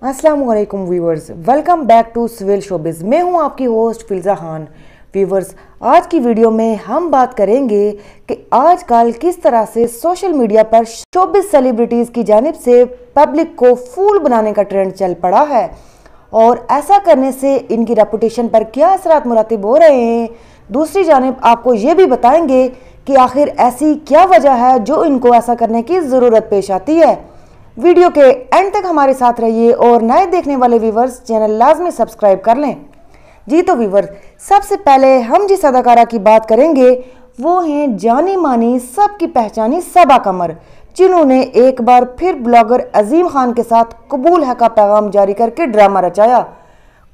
अस्सलाम वालेकुम viewers, welcome back to civil showbiz. मैं हूं आपकी होस्ट फिल्ज़ा खान। व्यूवर्स, आज की वीडियो में हम बात करेंगे कि आजकल किस तरह से सोशल मीडिया पर शोबिज़ सेलिब्रिटीज़ की जानिब से पब्लिक को फूल बनाने का ट्रेंड चल पड़ा है और ऐसा करने से इनकी रेपुटेशन पर क्या असरात मुरातिब हो रहे हैं। दूसरी जानिब आपको ये भी बताएंगे कि आखिर ऐसी क्या वजह है जो इनको ऐसा करने की ज़रूरत पेश आती है। वीडियो के एंड तक हमारे साथ रहिए और नए देखने वाले व्यूवर्स चैनल लाजमी सब्सक्राइब कर लें। जी तो व्यूवर्स, सबसे पहले हम जिस अदाकारा की बात करेंगे वो हैं जानी मानी सबकी पहचानी सबा कमर, जिन्होंने एक बार फिर ब्लॉगर अजीम खान के साथ कबूल है का पैगाम जारी करके ड्रामा रचाया।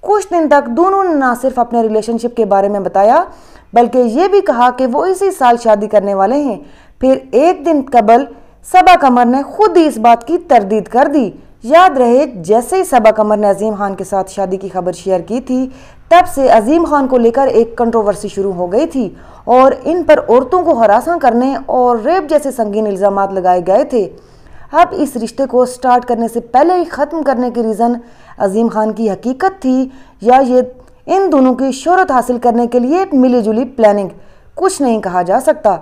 कुछ दिन तक दोनों ने न सिर्फ अपने रिलेशनशिप के बारे में बताया बल्कि ये भी कहा कि वो इसी साल शादी करने वाले हैं। फिर एक दिन कबल सबा कमर ने खुद ही इस बात की तरदीद कर दी। याद रहे, जैसे ही सबा कमर ने अजीम खान के साथ शादी की खबर शेयर की थी तब से अजीम खान को लेकर एक कंट्रोवर्सी शुरू हो गई थी और इन पर औरतों को हरासा करने और रेप जैसे संगीन इल्ज़ामात लगाए गए थे। अब इस रिश्ते को स्टार्ट करने से पहले ही ख़त्म करने की रीज़न अजीम खान की हकीकत थी या ये इन दोनों की शोहरत हासिल करने के लिए एक मिली जुली प्लानिंग, कुछ नहीं कहा जा सकता।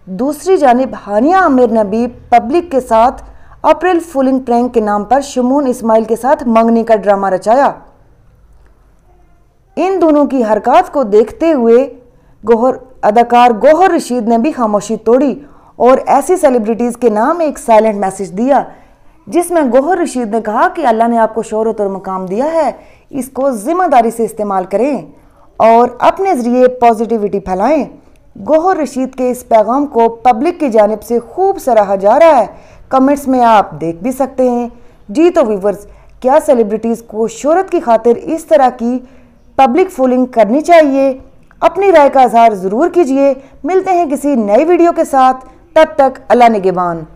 दूसरी जानिब हानिया आमिर ने भी पब्लिक के साथ अप्रैल फूलिंग प्रैंक के नाम पर शमून इस्माइल के साथ मंगनी का ड्रामा रचाया। इन दोनों की हरकत को देखते हुए अदाकार गौहर रशीद ने भी खामोशी तोड़ी और ऐसी सेलिब्रिटीज़ के नाम एक साइलेंट मैसेज दिया, जिसमें गौहर रशीद ने कहा कि अल्लाह ने आपको शोहरत और मकाम दिया है, इसको जिम्मेदारी से इस्तेमाल करें और अपने ज़रिए पॉजिटिविटी फैलाएं। गौहर रशीद के इस पैगाम को पब्लिक की जानिब से खूब सराहा जा रहा है। कमेंट्स में आप देख भी सकते हैं। जी तो व्यूवर्स, क्या सेलिब्रिटीज़ को शोहरत की खातिर इस तरह की पब्लिक फूलिंग करनी चाहिए? अपनी राय का इजहार ज़रूर कीजिए। मिलते हैं किसी नई वीडियो के साथ, तब तक अल्लाह निगहबान।